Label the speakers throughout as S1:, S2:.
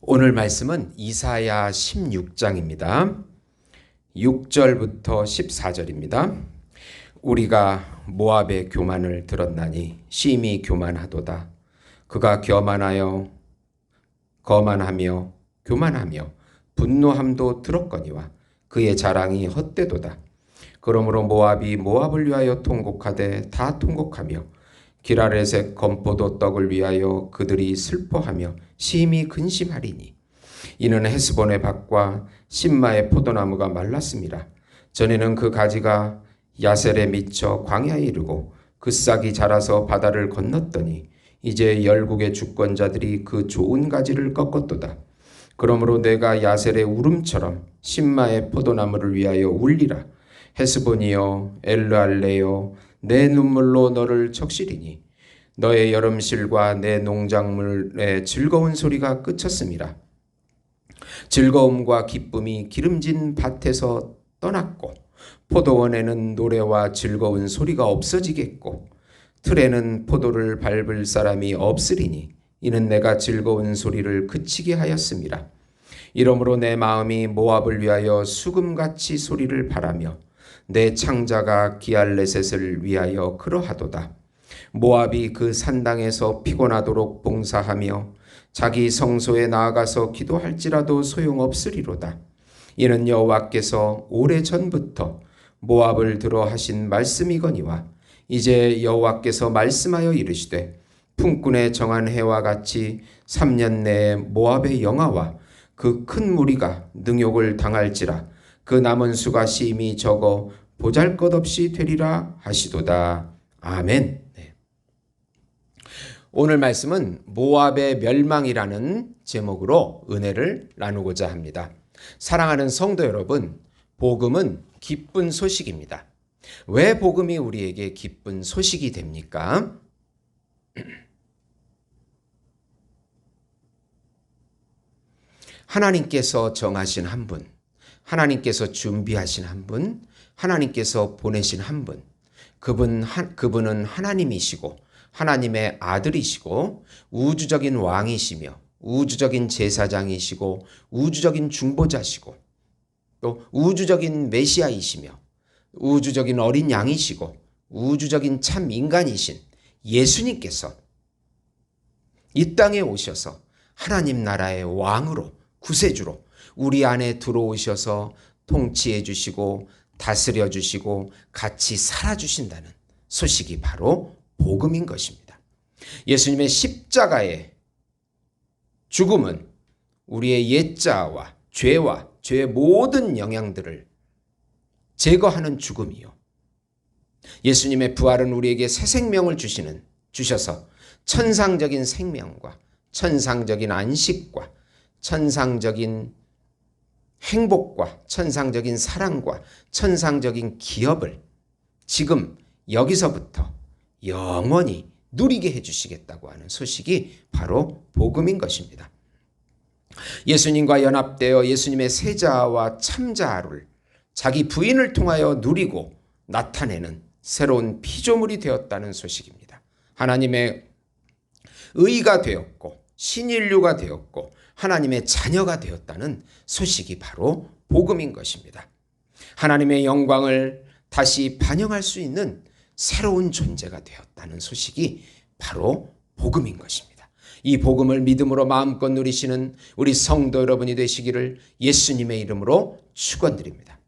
S1: 오늘 말씀은 이사야 16장입니다. 6절부터 14절입니다. 우리가 모압의 교만을 들었나니 심히 교만하도다. 그가 거만하며 교만하며 분노함도 들었거니와 그의 자랑이 헛되도다. 그러므로 모압이 모압을 위하여 통곡하되 다 통곡하며 기라렛의 건포도 떡을 위하여 그들이 슬퍼하며 심히 근심하리니 이는 헤스본의 밭과 심마의 포도나무가 말랐습니다. 전에는 그 가지가 야셀에 미쳐 광야에 이르고 그 싹이 자라서 바다를 건넜더니 이제 열국의 주권자들이 그 좋은 가지를 꺾었도다. 그러므로 내가 야셀의 울음처럼 심마의 포도나무를 위하여 울리라. 헤스본이여 엘르알레여 내 눈물로 너를 적시리니 너의 여름실과 내 농작물의 즐거운 소리가 그쳤습니다. 즐거움과 기쁨이 기름진 밭에서 떠났고 포도원에는 노래와 즐거운 소리가 없어지겠고 틀에는 포도를 밟을 사람이 없으리니 이는 내가 즐거운 소리를 그치게 하였습니다. 이러므로 내 마음이 모압을 위하여 수금같이 소리를 바라며 내 창자가 기알레셋을 위하여 그러하도다. 모압이 그 산당에서 피곤하도록 봉사하며 자기 성소에 나아가서 기도할지라도 소용없으리로다. 이는 여호와께서 오래전부터 모압을 들어 하신 말씀이거니와 이제 여호와께서 말씀하여 이르시되 품꾼의 정한 해와 같이 3년 내에 모압의 영화와 그 큰 무리가 능욕을 당할지라. 그 남은 수가 심히 적어 보잘것없이 되리라 하시도다. 아멘. 네. 오늘 말씀은 모압의 멸망이라는 제목으로 은혜를 나누고자 합니다. 사랑하는 성도 여러분, 복음은 기쁜 소식입니다. 왜 복음이 우리에게 기쁜 소식이 됩니까? 하나님께서 정하신 한 분, 하나님께서 준비하신 한 분, 하나님께서 보내신 한 분, 그분은 하나님이시고 하나님의 아들이시고 우주적인 왕이시며 우주적인 제사장이시고 우주적인 중보자시고 또 우주적인 메시아이시며 우주적인 어린 양이시고 우주적인 참 인간이신 예수님께서 이 땅에 오셔서 하나님 나라의 왕으로 구세주로 우리 안에 들어오셔서 통치해 주시고 다스려 주시고 같이 살아주신다는 소식이 바로 복음인 것입니다. 예수님의 십자가의 죽음은 우리의 옛자와 죄의 모든 영향들을 제거하는 죽음이요. 예수님의 부활은 우리에게 새 생명을 주셔서 천상적인 생명과 천상적인 안식과 천상적인 행복과 천상적인 사랑과 천상적인 기업을 지금 여기서부터 영원히 누리게 해주시겠다고 하는 소식이 바로 복음인 것입니다. 예수님과 연합되어 예수님의 세자와 참자를 자기 부인을 통하여 누리고 나타내는 새로운 피조물이 되었다는 소식입니다. 하나님의 의가 되었고 신인류가 되었고 하나님의 자녀가 되었다는 소식이 바로 복음인 것입니다. 하나님의 영광을 다시 반영할 수 있는 새로운 존재가 되었다는 소식이 바로 복음인 것입니다. 이 복음을 믿음으로 마음껏 누리시는 우리 성도 여러분이 되시기를 예수님의 이름으로 축원드립니다.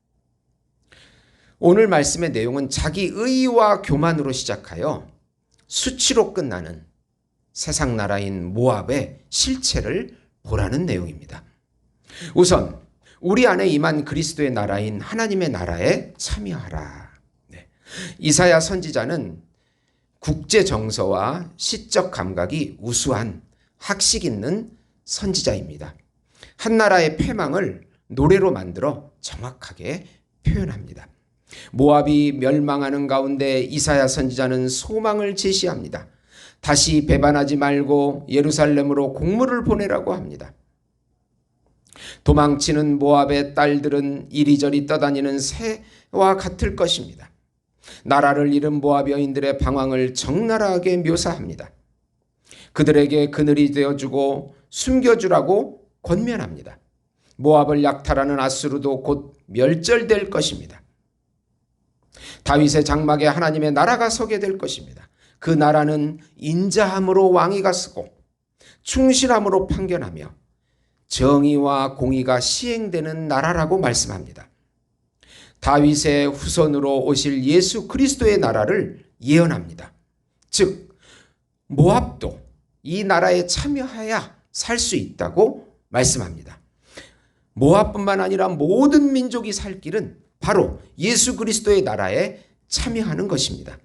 S1: 오늘 말씀의 내용은 자기 의와 교만으로 시작하여 수치로 끝나는 세상 나라인 모압의 실체를 보라는 내용입니다. 우선 우리 안에 임한 그리스도의 나라인 하나님의 나라에 참여하라. 네. 이사야 선지자는 국제 정서와 시적 감각이 우수한 학식 있는 선지자입니다. 한 나라의 패망을 노래로 만들어 정확하게 표현합니다. 모압이 멸망하는 가운데 이사야 선지자는 소망을 제시합니다. 다시 배반하지 말고 예루살렘으로 공물을 보내라고 합니다. 도망치는 모압의 딸들은 이리저리 떠다니는 새와 같을 것입니다. 나라를 잃은 모압 여인들의 방황을 적나라하게 묘사합니다. 그들에게 그늘이 되어주고 숨겨주라고 권면합니다. 모압을 약탈하는 아수르도 곧 멸절될 것입니다. 다윗의 장막에 하나님의 나라가 서게 될 것입니다. 그 나라는 인자함으로 왕위가 서고 충실함으로 판결하며 정의와 공의가 시행되는 나라라고 말씀합니다. 다윗의 후손으로 오실 예수 그리스도의 나라를 예언합니다. 즉 모압도 이 나라에 참여해야 살 수 있다고 말씀합니다. 모압뿐만 아니라 모든 민족이 살 길은 바로 예수 그리스도의 나라에 참여하는 것입니다.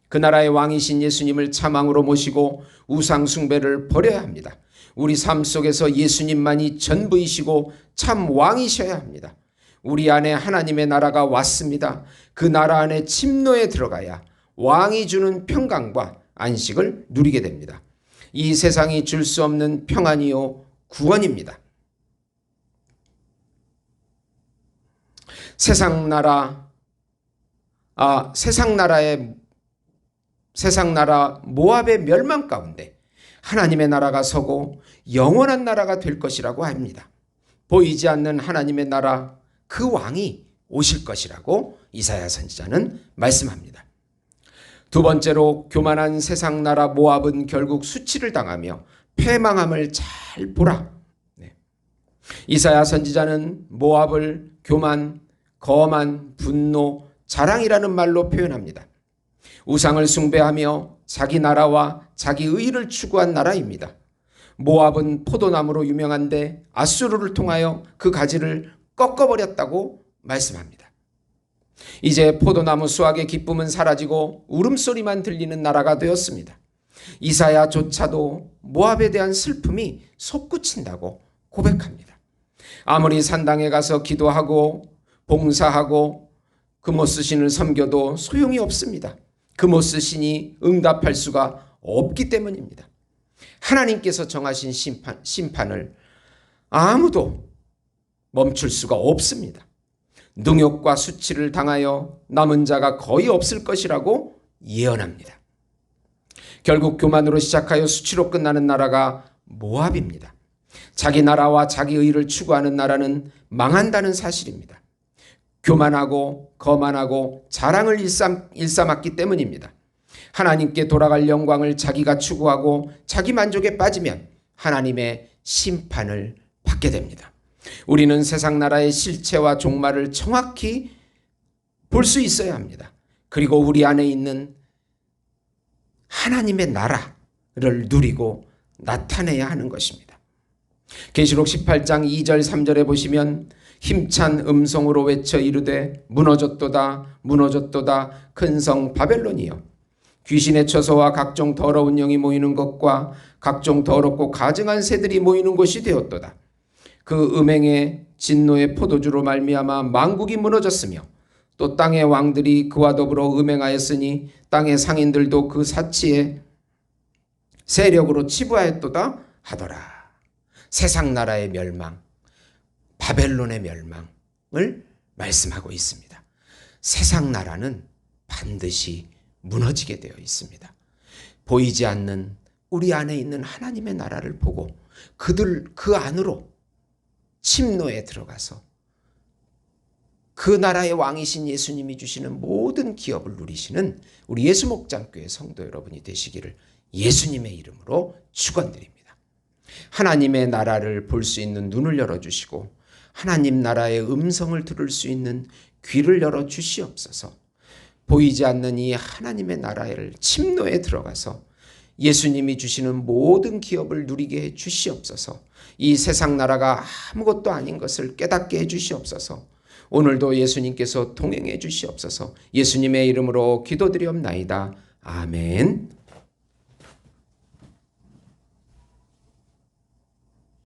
S1: 그 나라의 왕이신 예수님을 참왕으로 모시고 우상 숭배를 버려야 합니다. 우리 삶 속에서 예수님만이 전부이시고 참 왕이셔야 합니다. 우리 안에 하나님의 나라가 왔습니다. 그 나라 안에 침노에 들어가야 왕이 주는 평강과 안식을 누리게 됩니다. 이 세상이 줄 수 없는 평안이요 구원입니다. 세상 나라 모압의 멸망 가운데 하나님의 나라가 서고 영원한 나라가 될 것이라고 합니다. 보이지 않는 하나님의 나라, 그 왕이 오실 것이라고 이사야 선지자는 말씀합니다. 두 번째로 교만한 세상 나라 모압은 결국 수치를 당하며 패망함을 잘 보라. 이사야 선지자는 모압을 교만, 거만, 분노, 자랑이라는 말로 표현합니다. 우상을 숭배하며 자기 나라와 자기 의를 추구한 나라입니다. 모압은 포도나무로 유명한데 아수르를 통하여 그 가지를 꺾어버렸다고 말씀합니다. 이제 포도나무 수확의 기쁨은 사라지고 울음소리만 들리는 나라가 되었습니다. 이사야조차도 모압에 대한 슬픔이 솟구친다고 고백합니다. 아무리 산당에 가서 기도하고 봉사하고 그모스 신을 섬겨도 소용이 없습니다. 그모스 신이 응답할 수가 없기 때문입니다. 하나님께서 정하신 심판을 아무도 멈출 수가 없습니다. 능욕과 수치를 당하여 남은 자가 거의 없을 것이라고 예언합니다. 결국 교만으로 시작하여 수치로 끝나는 나라가 모압입니다. 자기 나라와 자기 의를 추구하는 나라는 망한다는 사실입니다. 교만하고 거만하고 자랑을 일삼았기 때문입니다. 하나님께 돌아갈 영광을 자기가 추구하고 자기 만족에 빠지면 하나님의 심판을 받게 됩니다. 우리는 세상 나라의 실체와 종말을 정확히 볼 수 있어야 합니다. 그리고 우리 안에 있는 하나님의 나라를 누리고 나타내야 하는 것입니다. 계시록 18장 2절 3절에 보시면 힘찬 음성으로 외쳐 이르되 무너졌도다 무너졌도다 큰 성 바벨론이여 귀신의 처소와 각종 더러운 영이 모이는 것과 각종 더럽고 가증한 새들이 모이는 곳이 되었도다. 그 음행의 진노의 포도주로 말미암아 만국이 무너졌으며 또 땅의 왕들이 그와 더불어 음행하였으니 땅의 상인들도 그 사치의 세력으로 치부하였도다 하더라. 세상 나라의 멸망, 바벨론의 멸망을 말씀하고 있습니다. 세상 나라는 반드시 무너지게 되어 있습니다. 보이지 않는 우리 안에 있는 하나님의 나라를 보고 그 안으로 침노에 들어가서 그 나라의 왕이신 예수님이 주시는 모든 기업을 누리시는 우리 예수목장교회 성도 여러분이 되시기를 예수님의 이름으로 축원드립니다. 하나님의 나라를 볼 수 있는 눈을 열어주시고 하나님 나라의 음성을 들을 수 있는 귀를 열어주시옵소서. 보이지 않는 이 하나님의 나라를 침노에 들어가서 예수님이 주시는 모든 기업을 누리게 해 주시옵소서. 이 세상 나라가 아무것도 아닌 것을 깨닫게 해 주시옵소서. 오늘도 예수님께서 동행해 주시옵소서. 예수님의 이름으로 기도드리옵나이다. 아멘.